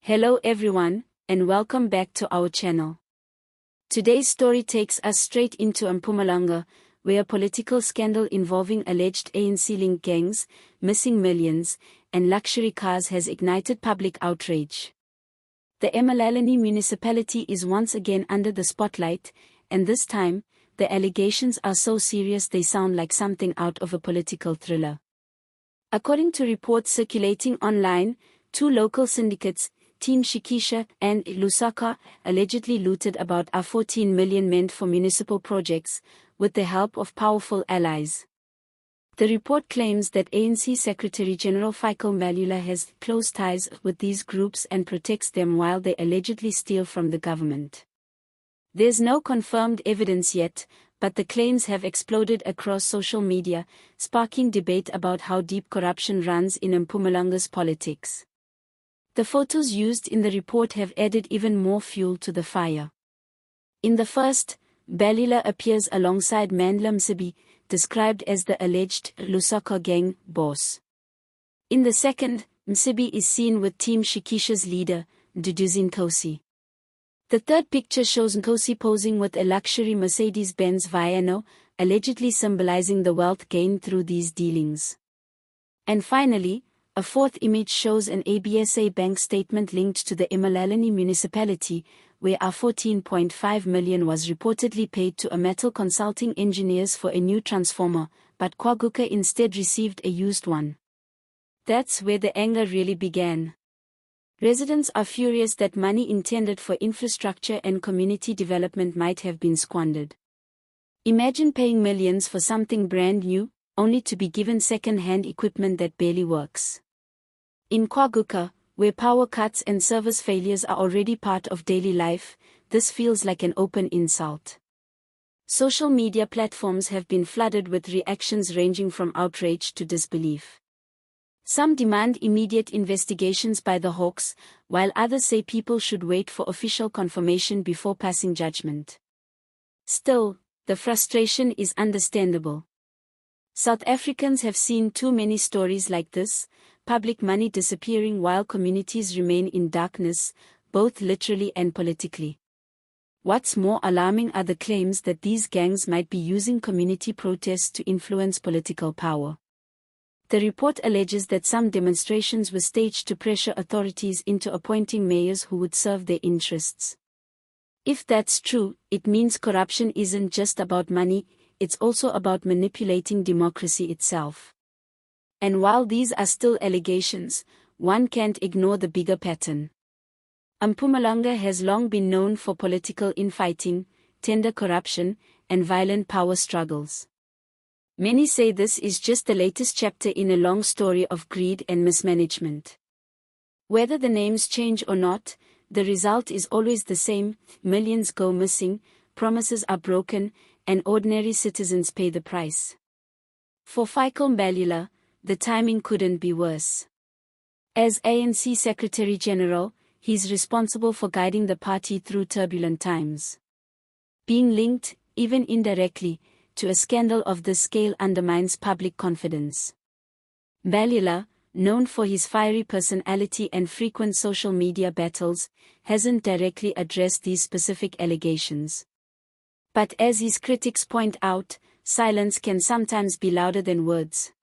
Hello everyone, and welcome back to our channel. Today's story takes us straight into Mpumalanga, where a political scandal involving alleged ANC-linked gangs, missing millions, and luxury cars has ignited public outrage. The Emalahleni Municipality is once again under the spotlight, and this time, the allegations are so serious they sound like something out of a political thriller. According to reports circulating online, two local syndicates, Team Shikisha and Lusaka, allegedly looted about R14 million meant for municipal projects, with the help of powerful allies. The report claims that ANC Secretary-General Fikile Mbalula has close ties with these groups and protects them while they allegedly steal from the government. There's no confirmed evidence yet, but the claims have exploded across social media, sparking debate about how deep corruption runs in Mpumalanga's politics. The photos used in the report have added even more fuel to the fire. In the first, Mbalula appears alongside Mandla Msibi, described as the alleged Lusaka gang boss. In the second, Msibi is seen with Team Shikisha's leader, Mduduzi Nkosi. The third picture shows Nkosi posing with a luxury Mercedes-Benz Viano, allegedly symbolizing the wealth gained through these dealings. And finally, a fourth image shows an ABSA bank statement linked to the Emalahleni Municipality, where R14.5 million was reportedly paid to a metal consulting engineers for a new transformer, but KwaGuqa instead received a used one. That's where the anger really began. Residents are furious that money intended for infrastructure and community development might have been squandered. Imagine paying millions for something brand new, only to be given second-hand equipment that barely works. In KwaGuqa, where power cuts and service failures are already part of daily life, this feels like an open insult. Social media platforms have been flooded with reactions ranging from outrage to disbelief. Some demand immediate investigations by the hawks, while others say people should wait for official confirmation before passing judgment. Still, the frustration is understandable. South Africans have seen too many stories like this, public money disappearing while communities remain in darkness, both literally and politically. What's more alarming are the claims that these gangs might be using community protests to influence political power. The report alleges that some demonstrations were staged to pressure authorities into appointing mayors who would serve their interests. If that's true, it means corruption isn't just about money, it's also about manipulating democracy itself. And while these are still allegations, one can't ignore the bigger pattern. Mpumalanga has long been known for political infighting, tender corruption, and violent power struggles. Many say this is just the latest chapter in a long story of greed and mismanagement. Whether the names change or not, the result is always the same: millions go missing, promises are broken, and ordinary citizens pay the price. For Fikile Mbalula, the timing couldn't be worse. As ANC Secretary-General, he's responsible for guiding the party through turbulent times. Being linked, even indirectly, to a scandal of this scale undermines public confidence. Mbalula, known for his fiery personality and frequent social media battles, hasn't directly addressed these specific allegations. But as his critics point out, silence can sometimes be louder than words.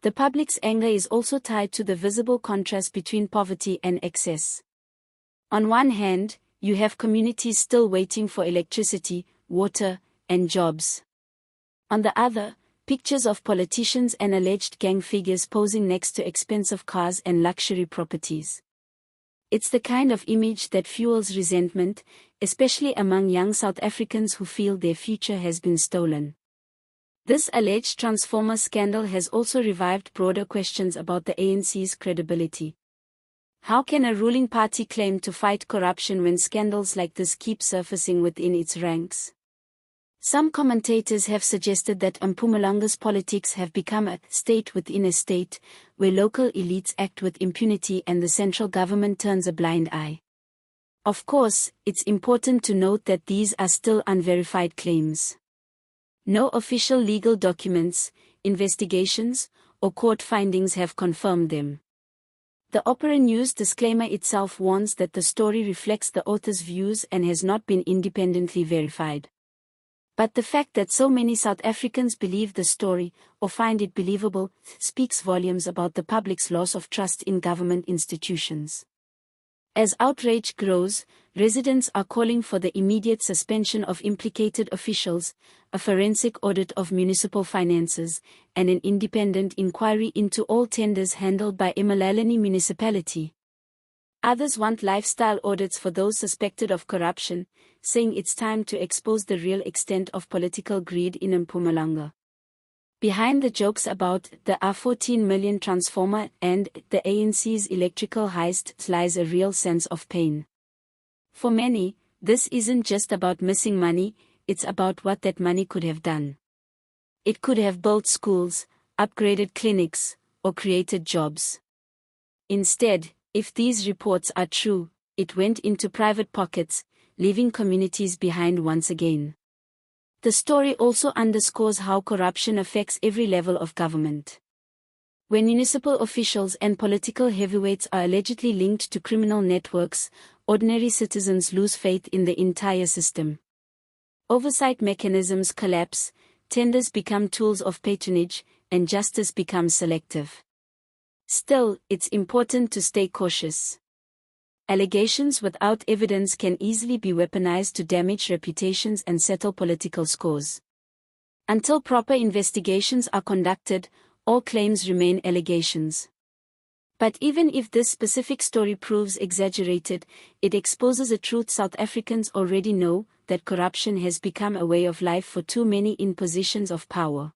The public's anger is also tied to the visible contrast between poverty and excess. On one hand, you have communities still waiting for electricity, water, and jobs. On the other, pictures of politicians and alleged gang figures posing next to expensive cars and luxury properties. It's the kind of image that fuels resentment, especially among young South Africans who feel their future has been stolen. This alleged transformer scandal has also revived broader questions about the ANC's credibility. How can a ruling party claim to fight corruption when scandals like this keep surfacing within its ranks? Some commentators have suggested that Mpumalanga's politics have become a state within a state, where local elites act with impunity and the central government turns a blind eye. Of course, it's important to note that these are still unverified claims. No official legal documents, investigations, or court findings have confirmed them. The Opera News disclaimer itself warns that the story reflects the author's views and has not been independently verified. But the fact that so many South Africans believe the story, or find it believable, speaks volumes about the public's loss of trust in government institutions. As outrage grows, residents are calling for the immediate suspension of implicated officials, a forensic audit of municipal finances, and an independent inquiry into all tenders handled by Emalahleni Municipality. Others want lifestyle audits for those suspected of corruption, saying it's time to expose the real extent of political greed in Mpumalanga. Behind the jokes about the R14 million transformer and the ANC's electrical heist lies a real sense of pain. For many, this isn't just about missing money, it's about what that money could have done. It could have built schools, upgraded clinics, or created jobs. Instead, if these reports are true, it went into private pockets, leaving communities behind once again. The story also underscores how corruption affects every level of government. When municipal officials and political heavyweights are allegedly linked to criminal networks, ordinary citizens lose faith in the entire system. Oversight mechanisms collapse, tenders become tools of patronage, and justice becomes selective. Still, it's important to stay cautious. Allegations without evidence can easily be weaponized to damage reputations and settle political scores. Until proper investigations are conducted, all claims remain allegations. But even if this specific story proves exaggerated, it exposes a truth South Africans already know, that corruption has become a way of life for too many in positions of power.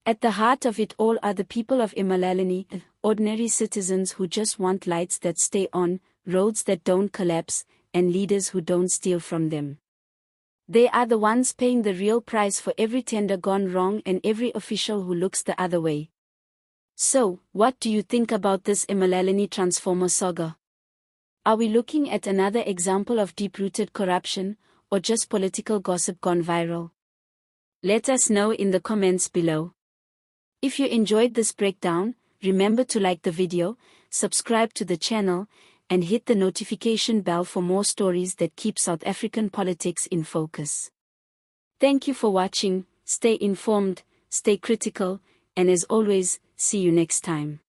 At the heart of it all are the people of Emalahleni, ordinary citizens who just want lights that stay on, roads that don't collapse, and leaders who don't steal from them. They are the ones paying the real price for every tender gone wrong and every official who looks the other way. So, what do you think about this Emalahleni transformer saga? Are we looking at another example of deep-rooted corruption, or just political gossip gone viral? Let us know in the comments below. If you enjoyed this breakdown, remember to like the video, subscribe to the channel, and hit the notification bell for more stories that keep South African politics in focus. Thank you for watching, stay informed, stay critical, and as always, see you next time.